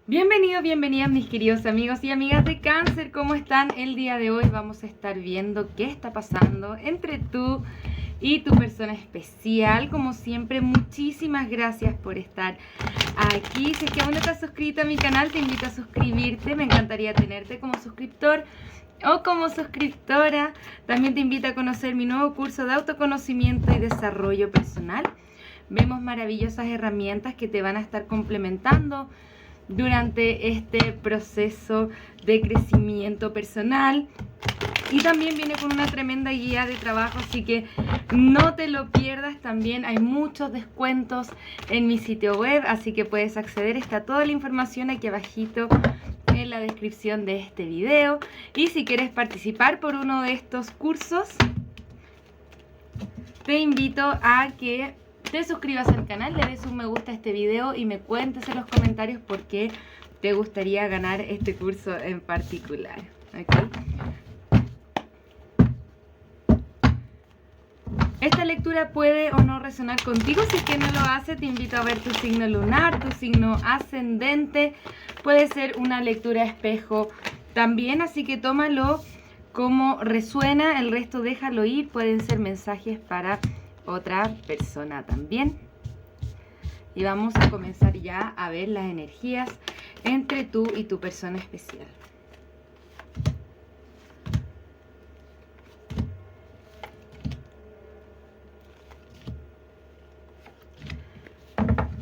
Bienvenidas mis queridos amigos y amigas de Cáncer, ¿cómo están? El día de hoy vamos a estar viendo qué está pasando entre tú y tu persona especial. Como siempre, muchísimas gracias por estar aquí. Si es que aún no estás suscrito a mi canal, te invito a suscribirte. Me encantaría tenerte como suscriptor o como suscriptora. También te invito a conocer mi nuevo curso de autoconocimiento y desarrollo personal. Vemos maravillosas herramientas que te van a estar complementando durante este proceso de crecimiento personal, y también viene con una tremenda guía de trabajo, así que no te lo pierdas. También hay muchos descuentos en mi sitio web, así que puedes acceder. Está toda la información aquí abajito en la descripción de este video. Y si quieres participar por uno de estos cursos, te invito a que te suscribas al canal, le des un me gusta a este video y me cuentes en los comentarios por qué te gustaría ganar este curso en particular. ¿Okay? Esta lectura puede o no resonar contigo. Si es que no lo hace, te invito a ver tu signo lunar, tu signo ascendente. Puede ser una lectura espejo también, así que tómalo como resuena, el resto déjalo ir. Pueden ser mensajes para otra persona también. Y vamos a comenzar ya a ver las energías entre tú y tu persona especial.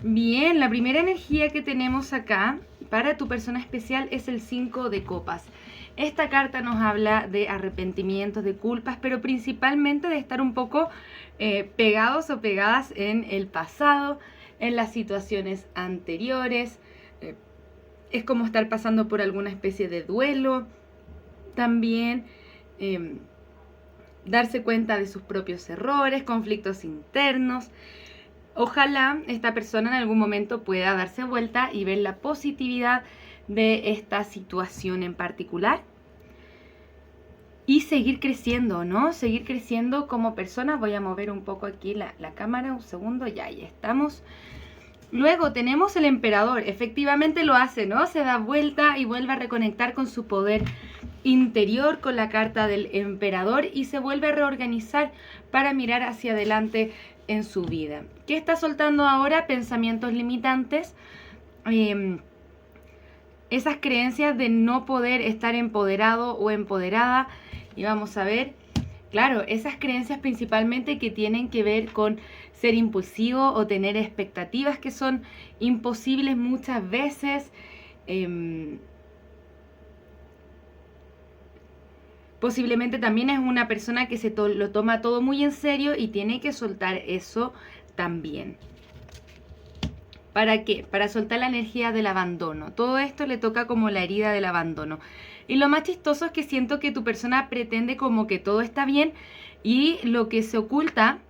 Bien, la primera energía que tenemos acá para tu persona especial es el 5 de copas. Esta carta nos habla de arrepentimientos, de culpas, pero principalmente de estar un poco pegados o pegadas en el pasado, en las situaciones anteriores. Es como estar pasando por alguna especie de duelo. También darse cuenta de sus propios errores, conflictos internos. Ojalá esta persona en algún momento pueda darse vuelta y ver la positividad de esta situación en particular y seguir creciendo, ¿no? Seguir creciendo como persona. Voy a mover un poco aquí la cámara, un segundo, ya estamos. Luego tenemos el emperador, efectivamente lo hace, ¿no? Se da vuelta y vuelve a reconectar con su poder interior con la carta del emperador y se vuelve a reorganizar para mirar hacia adelante en su vida. ¿Qué está soltando ahora? Pensamientos limitantes, esas creencias de no poder estar empoderado o empoderada. Y vamos a ver, claro, esas creencias principalmente que tienen que ver con ser impulsivo o tener expectativas que son imposibles muchas veces. Posiblemente también es una persona que lo toma todo muy en serio y tiene que soltar eso también. ¿Para qué? Para soltar la energía del abandono. Todo esto le toca como la herida del abandono. Y lo más chistoso es que siento que tu persona pretende como que todo está bien y lo que se oculta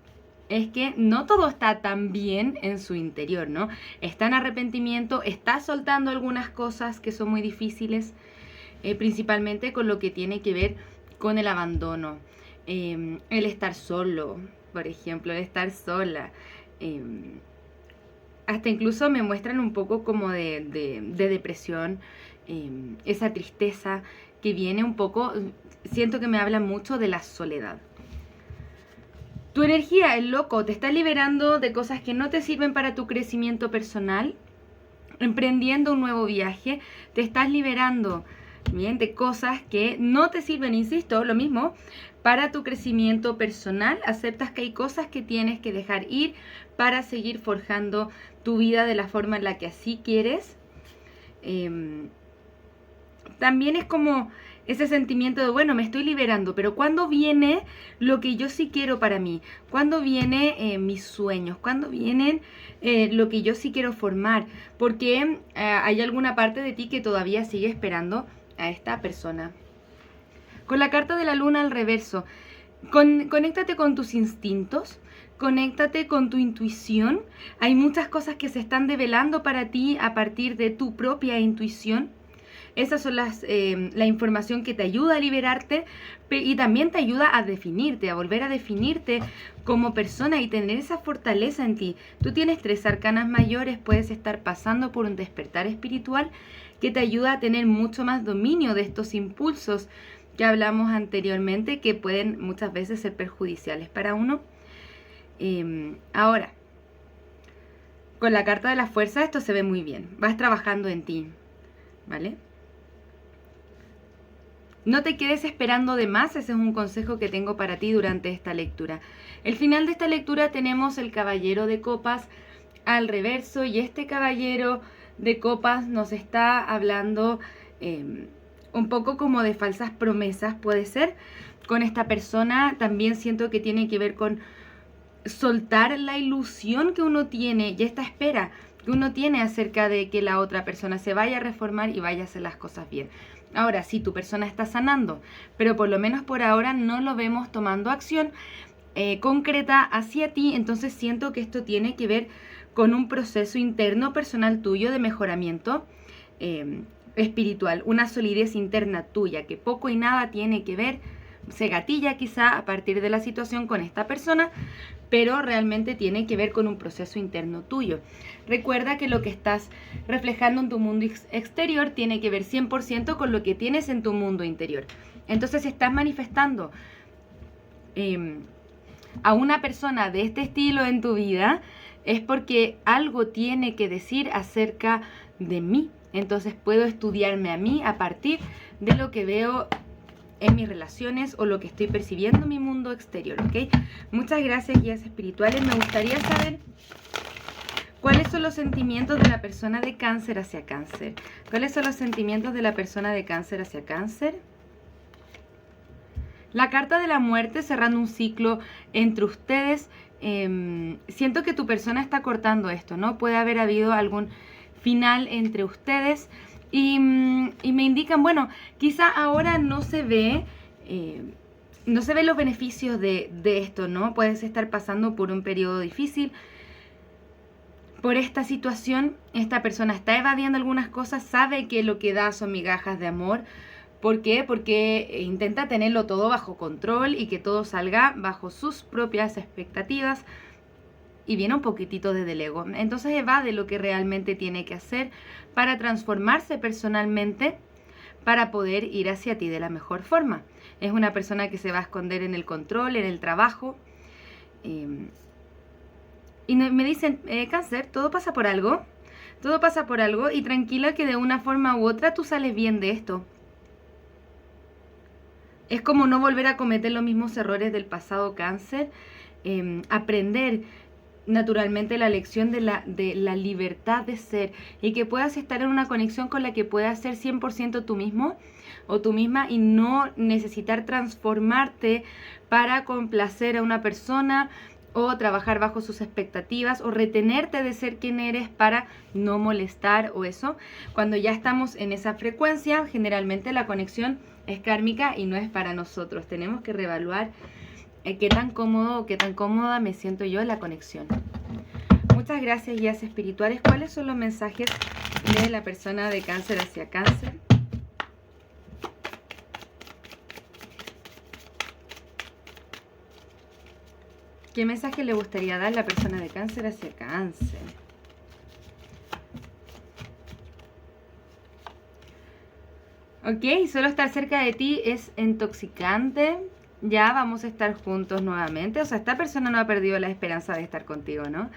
es que no todo está tan bien en su interior, ¿no? Está en arrepentimiento, está soltando algunas cosas que son muy difíciles, principalmente con lo que tiene que ver con el abandono, el estar solo, por ejemplo, el estar sola. Hasta incluso me muestran un poco como de depresión, esa tristeza que viene un poco, siento que me habla mucho de la soledad. Tu energía, el loco, te está liberando de cosas que no te sirven para tu crecimiento personal, emprendiendo un nuevo viaje, te estás liberando, bien, de cosas que no te sirven, insisto, lo mismo, para tu crecimiento personal. Aceptas que hay cosas que tienes que dejar ir para seguir forjando tu vida de la forma en la que así quieres. También es como ese sentimiento de, bueno, me estoy liberando, pero ¿cuándo viene lo que yo sí quiero para mí? ¿Cuándo viene mis sueños? ¿Cuándo vienen lo que yo sí quiero formar? Porque hay alguna parte de ti que todavía sigue esperando a esta persona. Con la carta de la luna al reverso, conéctate con tus instintos, conéctate con tu intuición. Hay muchas cosas que se están develando para ti a partir de tu propia intuición. Esas son la información que te ayuda a liberarte y también te ayuda a definirte, a volver a definirte como persona y tener esa fortaleza en ti. Tú tienes 3 arcanas mayores, puedes estar pasando por un despertar espiritual que te ayuda a tener mucho más dominio de estos impulsos que hablamos anteriormente, que pueden muchas veces ser perjudiciales para uno. Ahora, con la carta de la fuerza esto se ve muy bien. Vas trabajando en ti, ¿vale? No te quedes esperando de más, ese es un consejo que tengo para ti durante esta lectura. El final de esta lectura tenemos el caballero de copas al reverso y este caballero de copas nos está hablando un poco como de falsas promesas, puede ser. Con esta persona también siento que tiene que ver con soltar la ilusión que uno tiene y esta espera que uno tiene acerca de que la otra persona se vaya a reformar y vaya a hacer las cosas bien. Ahora, sí, tu persona está sanando, pero por lo menos por ahora no lo vemos tomando acción concreta hacia ti, entonces siento que esto tiene que ver con un proceso interno personal tuyo de mejoramiento espiritual, una solidez interna tuya que poco y nada tiene que ver, se gatilla quizá a partir de la situación con esta persona, pero realmente tiene que ver con un proceso interno tuyo. Recuerda que lo que estás reflejando en tu mundo exterior tiene que ver 100% con lo que tienes en tu mundo interior. Entonces, si estás manifestando a una persona de este estilo en tu vida, es porque algo tiene que decir acerca de mí. Entonces, puedo estudiarme a mí a partir de lo que veo en mis relaciones o lo que estoy percibiendo en mi mundo exterior, ¿ok? Muchas gracias, guías espirituales. Me gustaría saber cuáles son los sentimientos de la persona de Cáncer hacia Cáncer. ¿Cuáles son los sentimientos de la persona de Cáncer hacia Cáncer? La carta de la muerte cerrando un ciclo entre ustedes. Siento que tu persona está cortando esto, ¿no? Puede haber habido algún final entre ustedes. Y me indican, bueno, quizá ahora no se ve los beneficios de esto, ¿no? Puedes estar pasando por un periodo difícil, por esta situación. Esta persona está evadiendo algunas cosas, sabe que lo que da son migajas de amor. ¿Por qué? Porque intenta tenerlo todo bajo control y que todo salga bajo sus propias expectativas. Y viene un poquitito desde el ego. Entonces evade lo que realmente tiene que hacer para transformarse personalmente, para poder ir hacia ti de la mejor forma. Es una persona que se va a esconder en el control, en el trabajo. Y me dicen, Cáncer, todo pasa por algo. Todo pasa por algo y tranquila que de una forma u otra tú sales bien de esto. Es como no volver a cometer los mismos errores del pasado, Cáncer. Aprender naturalmente la lección de la libertad de ser y que puedas estar en una conexión con la que puedas ser 100% tú mismo o tú misma y no necesitar transformarte para complacer a una persona o trabajar bajo sus expectativas o retenerte de ser quien eres para no molestar o eso. Cuando ya estamos en esa frecuencia, generalmente la conexión es kármica y no es para nosotros. Tenemos que reevaluar qué tan cómodo o qué tan cómoda me siento yo en la conexión. Muchas gracias, guías espirituales. ¿Cuáles son los mensajes de la persona de Cáncer hacia Cáncer? ¿Qué mensaje le gustaría dar la persona de Cáncer hacia Cáncer? Ok, solo estar cerca de ti es intoxicante. Ya vamos a estar juntos nuevamente. O sea, esta persona no ha perdido la esperanza de estar contigo, ¿no?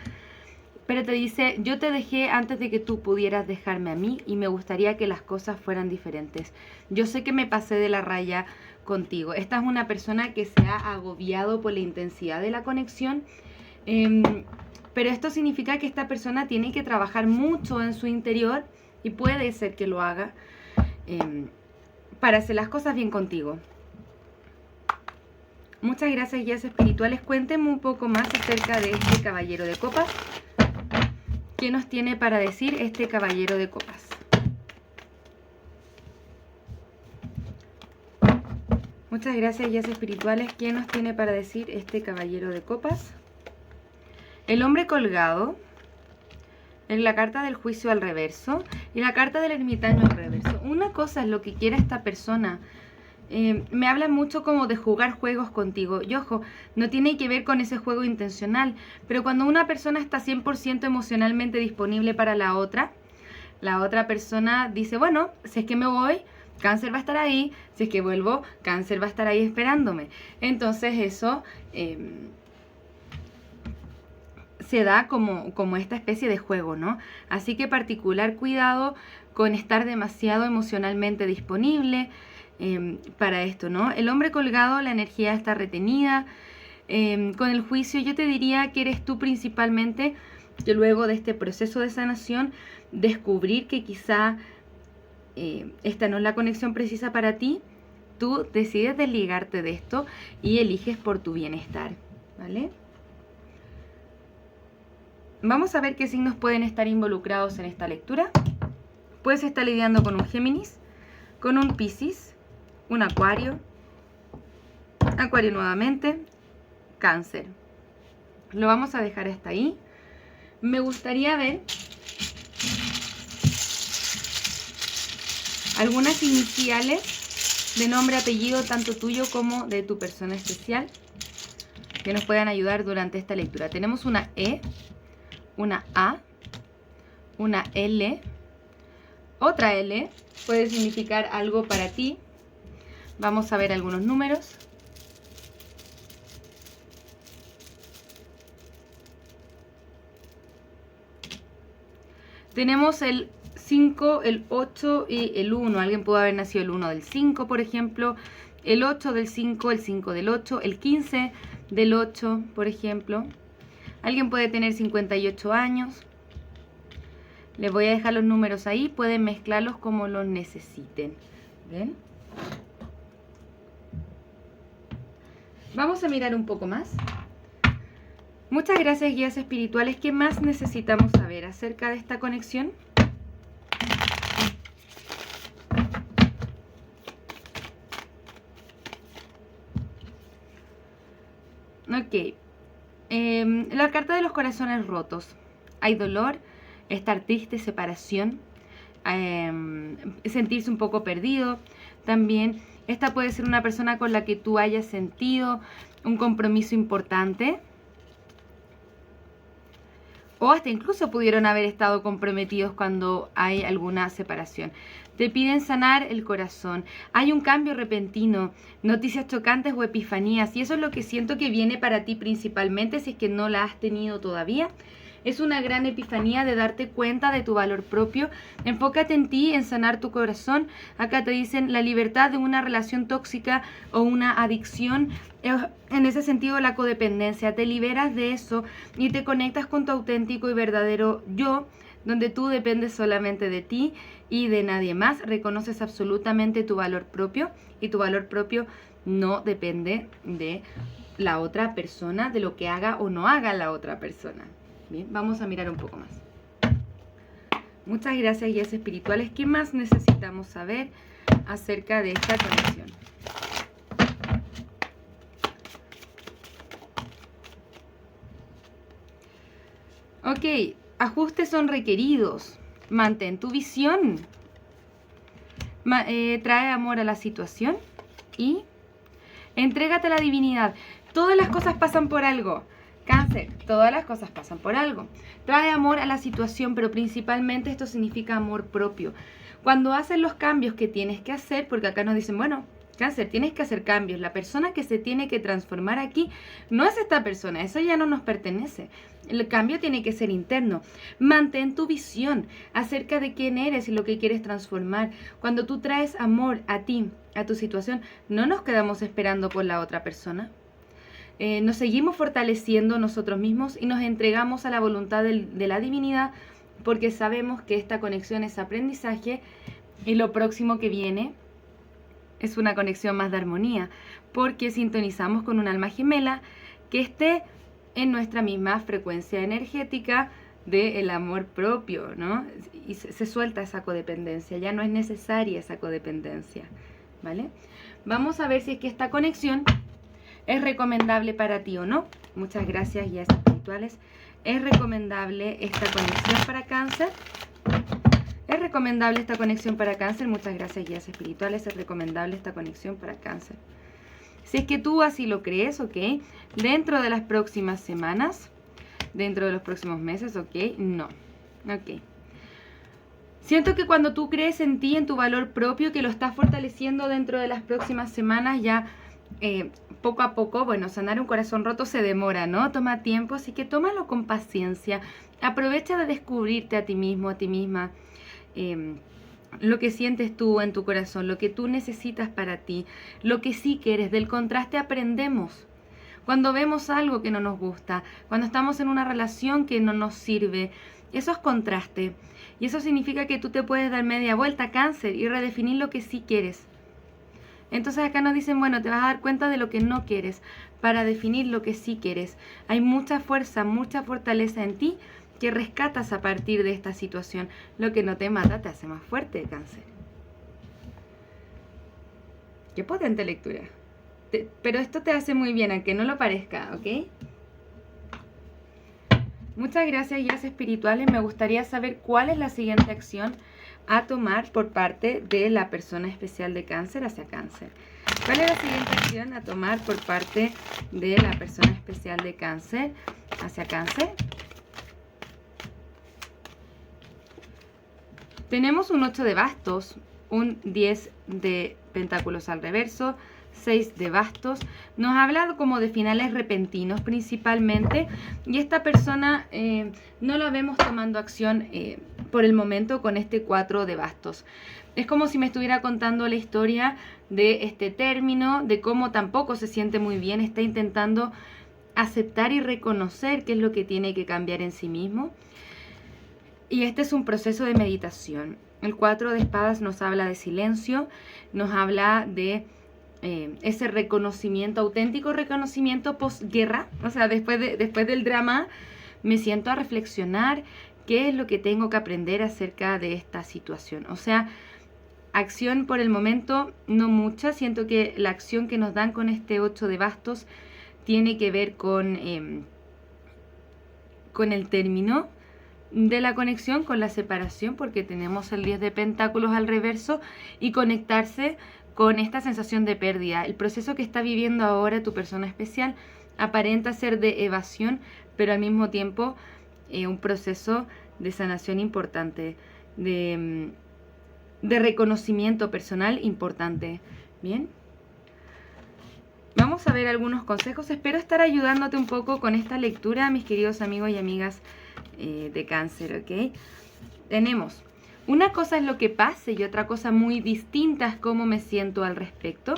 Pero te dice, yo te dejé antes de que tú pudieras dejarme a mí y me gustaría que las cosas fueran diferentes. Yo sé que me pasé de la raya contigo. Esta es una persona que se ha agobiado por la intensidad de la conexión. Pero esto significa que esta persona tiene que trabajar mucho en su interior y puede ser que lo haga para hacer las cosas bien contigo. Muchas gracias, guías espirituales. Cuéntenme un poco más acerca de este caballero de copas. ¿Qué nos tiene para decir este caballero de copas? Muchas gracias, guías espirituales. ¿Qué nos tiene para decir este caballero de copas? El hombre colgado. en la carta del juicio al reverso y la carta del ermitaño al reverso. Una cosa es lo que quiere esta persona. Me habla mucho como de jugar juegos contigo. Y ojo, no tiene que ver con ese juego intencional, pero cuando una persona está 100% emocionalmente disponible para la otra persona dice, bueno, si es que me voy, Cáncer va a estar ahí, si es que vuelvo, Cáncer va a estar ahí esperándome. Entonces eso se da como esta especie de juego, ¿no? Así que particular cuidado con estar demasiado emocionalmente disponible para esto, ¿no? El hombre colgado, la energía está retenida. Con el juicio yo te diría que eres tú principalmente, que luego de este proceso de sanación, descubrir que quizá esta no es la conexión precisa para ti, tú decides desligarte de esto y eliges por tu bienestar, ¿vale? Vamos a ver qué signos pueden estar involucrados en esta lectura. Puedes estar lidiando con un Géminis, con un Piscis, un Acuario, Acuario nuevamente, Cáncer. Lo vamos a dejar hasta ahí. Me gustaría ver algunas iniciales de nombre, apellido, tanto tuyo como de tu persona especial, que nos puedan ayudar durante esta lectura. Tenemos una E, una A, una L, otra L, puede significar algo para ti. Vamos a ver algunos números. Tenemos el 5, el 8 y el 1. Alguien pudo haber nacido el 1 del 5, por ejemplo. El 8 del 5, el 5 del 8, el 15 del 8, por ejemplo. Alguien puede tener 58 años. Les voy a dejar los números ahí. Pueden mezclarlos como los necesiten. ¿Ven? Vamos a mirar un poco más. Muchas gracias, guías espirituales. ¿Qué más necesitamos saber acerca de esta conexión? Ok. La carta de los corazones rotos. Hay dolor, estar triste, separación, sentirse un poco perdido. También esta puede ser una persona con la que tú hayas sentido un compromiso importante. O hasta incluso pudieron haber estado comprometidos cuando hay alguna separación. Te piden sanar el corazón. Hay un cambio repentino, noticias chocantes o epifanías. Y eso es lo que siento que viene para ti principalmente, si es que no la has tenido todavía. Es una gran epifanía de darte cuenta de tu valor propio. Enfócate en ti, en sanar tu corazón. Acá te dicen la libertad de una relación tóxica o una adicción. En ese sentido, la codependencia. Te liberas de eso y te conectas con tu auténtico y verdadero yo, donde tú dependes solamente de ti y de nadie más. Reconoces absolutamente tu valor propio y tu valor propio no depende de la otra persona, de lo que haga o no haga la otra persona. Bien, vamos a mirar un poco más. Muchas gracias, guías espirituales. ¿Qué más necesitamos saber acerca de esta conexión? Ok, ajustes son requeridos. Mantén tu visión. Trae amor a la situación y entrégate a la divinidad. Todas las cosas pasan por algo. Cáncer, todas las cosas pasan por algo. Trae amor a la situación, pero principalmente esto significa amor propio. Cuando haces los cambios que tienes que hacer, porque acá nos dicen, bueno, Cáncer, tienes que hacer cambios. La persona que se tiene que transformar aquí no es esta persona, eso ya no nos pertenece. El cambio tiene que ser interno. Mantén tu visión acerca de quién eres y lo que quieres transformar. Cuando tú traes amor a ti, a tu situación, no nos quedamos esperando por la otra persona. Nos seguimos fortaleciendo nosotros mismos y nos entregamos a la voluntad de la divinidad, porque sabemos que esta conexión es aprendizaje y lo próximo que viene es una conexión más de armonía, porque sintonizamos con un alma gemela que esté en nuestra misma frecuencia energética del amor propio, ¿no? Y se suelta esa codependencia, ya no es necesaria esa codependencia, ¿vale? Vamos a ver si es que esta conexión es recomendable para ti o no. Muchas gracias, guías espirituales. ¿Es recomendable esta conexión para Cáncer? ¿Es recomendable esta conexión para Cáncer? Muchas gracias, guías espirituales. ¿Es recomendable esta conexión para Cáncer? Si es que tú así lo crees, ok. Dentro de las próximas semanas, dentro de los próximos meses, ok. No, ok. Siento que cuando tú crees en ti, en tu valor propio, que lo estás fortaleciendo dentro de las próximas semanas, ya poco a poco, bueno, sanar un corazón roto se demora, ¿no? Toma tiempo, así que tómalo con paciencia. Aprovecha de descubrirte a ti mismo, a ti misma. Lo que sientes tú en tu corazón, lo que tú necesitas para ti, lo que sí quieres. Del contraste aprendemos. Cuando vemos algo que no nos gusta, cuando estamos en una relación que no nos sirve, eso es contraste. Y eso significa que tú te puedes dar media vuelta, Cáncer, y redefinir lo que sí quieres. Entonces acá nos dicen, bueno, te vas a dar cuenta de lo que no quieres para definir lo que sí quieres. Hay mucha fuerza, mucha fortaleza en ti que rescatas a partir de esta situación. Lo que no te mata te hace más fuerte, Cáncer. Qué potente lectura. Pero esto te hace muy bien, aunque no lo parezca, ¿ok? Muchas gracias, guías espirituales. Me gustaría saber cuál es la siguiente acción a tomar por parte de la persona especial de Cáncer hacia Cáncer. ¿Cuál es la siguiente acción a tomar por parte de la persona especial de Cáncer hacia Cáncer? Tenemos un 8 de bastos, un 10 de pentáculos al reverso, 6 de bastos. Nos habla como de finales repentinos principalmente, y esta persona no la vemos tomando acción por el momento con este 4 de bastos. Es como si me estuviera contando la historia de este término, de cómo tampoco se siente muy bien, está intentando aceptar y reconocer qué es lo que tiene que cambiar en sí mismo. Y este es un proceso de meditación. El 4 de espadas nos habla de silencio, nos habla de ese reconocimiento, auténtico reconocimiento posguerra. O sea, después del drama me siento a reflexionar qué es lo que tengo que aprender acerca de esta situación. O sea, acción por el momento no mucha. Siento que la acción que nos dan con este 8 de bastos tiene que ver con el término de la conexión, con la separación, porque tenemos el 10 de pentáculos al reverso, y conectarse con esta sensación de pérdida. El proceso que está viviendo ahora tu persona especial aparenta ser de evasión, pero al mismo tiempo un proceso de sanación importante, de reconocimiento personal importante. Bien, vamos a ver algunos consejos. Espero estar ayudándote un poco con esta lectura, mis queridos amigos y amigas de Cáncer, ¿ok? Tenemos, una cosa es lo que pase y otra cosa muy distinta es cómo me siento al respecto.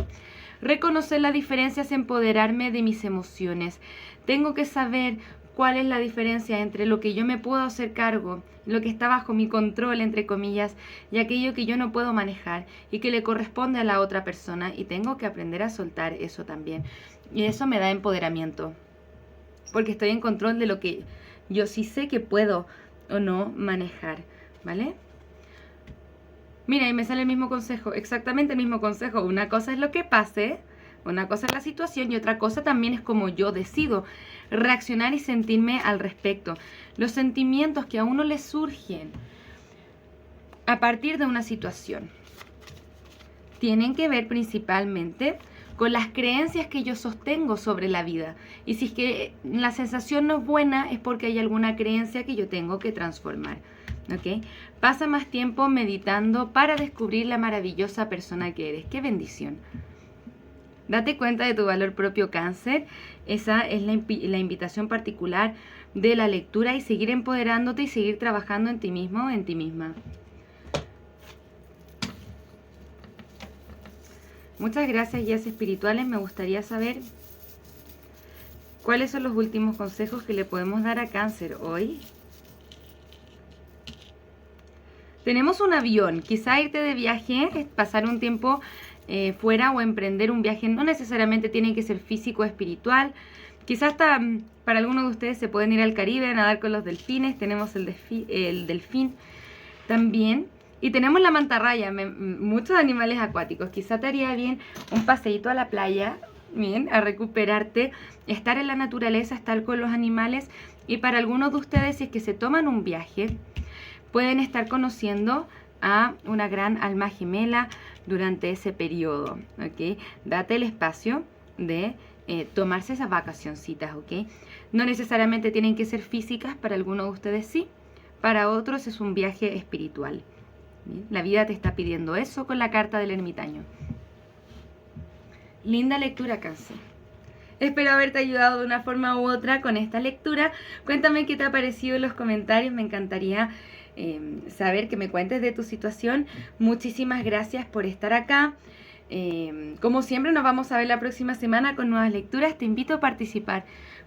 Reconocer las diferencias, empoderarme de mis emociones. Tengo que saber cuál es la diferencia entre lo que yo me puedo hacer cargo, lo que está bajo mi control, entre comillas, y aquello que yo no puedo manejar y que le corresponde a la otra persona, y tengo que aprender a soltar eso también. Y eso me da empoderamiento, porque estoy en control de lo que yo sí sé que puedo o no manejar, ¿vale? Mira, y me sale el mismo consejo, exactamente el mismo consejo. Una cosa es lo que pase, una cosa es la situación, y otra cosa también es como yo decido reaccionar y sentirme al respecto. Los sentimientos que a uno le surgen a partir de una situación tienen que ver principalmente con las creencias que yo sostengo sobre la vida. Y si es que la sensación no es buena, es porque hay alguna creencia que yo tengo que transformar. ¿Ok? Pasa más tiempo meditando para descubrir la maravillosa persona que eres. ¡Qué bendición! Date cuenta de tu valor propio, Cáncer. Esa es la invitación particular de la lectura, y seguir empoderándote y seguir trabajando en ti mismo o en ti misma. Muchas gracias, guías espirituales. Me gustaría saber cuáles son los últimos consejos que le podemos dar a Cáncer hoy. Tenemos un avión, quizá irte de viaje, pasar un tiempo fuera o emprender un viaje. No necesariamente tiene que ser físico o espiritual. Quizá hasta para algunos de ustedes se pueden ir al Caribe a nadar con los delfines. Tenemos el delfín también. Y tenemos la mantarraya, muchos animales acuáticos. Quizá te haría bien un paseíto a la playa bien, a recuperarte, estar en la naturaleza, estar con los animales. Y para algunos de ustedes, si es que se toman un viaje, pueden estar conociendo a una gran alma gemela durante ese periodo, ¿ok? Date el espacio de tomarse esas vacacioncitas, ¿ok? No necesariamente tienen que ser físicas, para algunos de ustedes sí, para otros es un viaje espiritual. ¿Bien? La vida te está pidiendo eso con la carta del ermitaño. Linda lectura, Cáncer. Espero haberte ayudado de una forma u otra con esta lectura. Cuéntame qué te ha parecido en los comentarios, me encantaría saber que me cuentes de tu situación. Muchísimas gracias por estar acá. Como siempre, nos vamos a ver la próxima semana con nuevas lecturas. Te invito a participar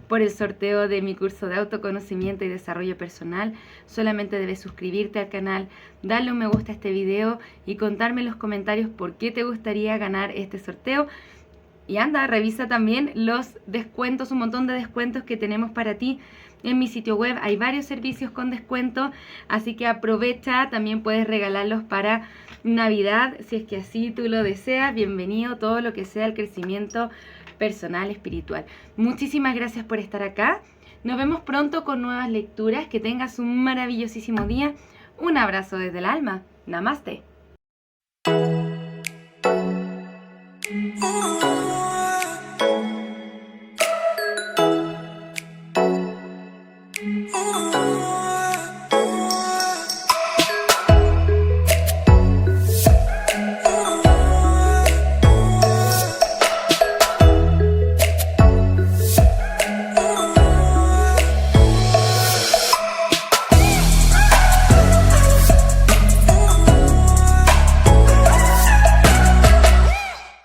por el sorteo de mi curso de autoconocimiento y desarrollo personal. Solamente debes suscribirte al canal, darle un me gusta a este video y contarme en los comentarios por qué te gustaría ganar este sorteo. Y anda, revisa también los descuentos, un montón de descuentos que tenemos para ti en mi sitio web. Hay varios servicios con descuento, así que aprovecha. También puedes regalarlos para Navidad, si es que así tú lo deseas. Bienvenido todo lo que sea el crecimiento personal, espiritual. Muchísimas gracias por estar acá. Nos vemos pronto con nuevas lecturas. Que tengas un maravillosísimo día. Un abrazo desde el alma. Namaste.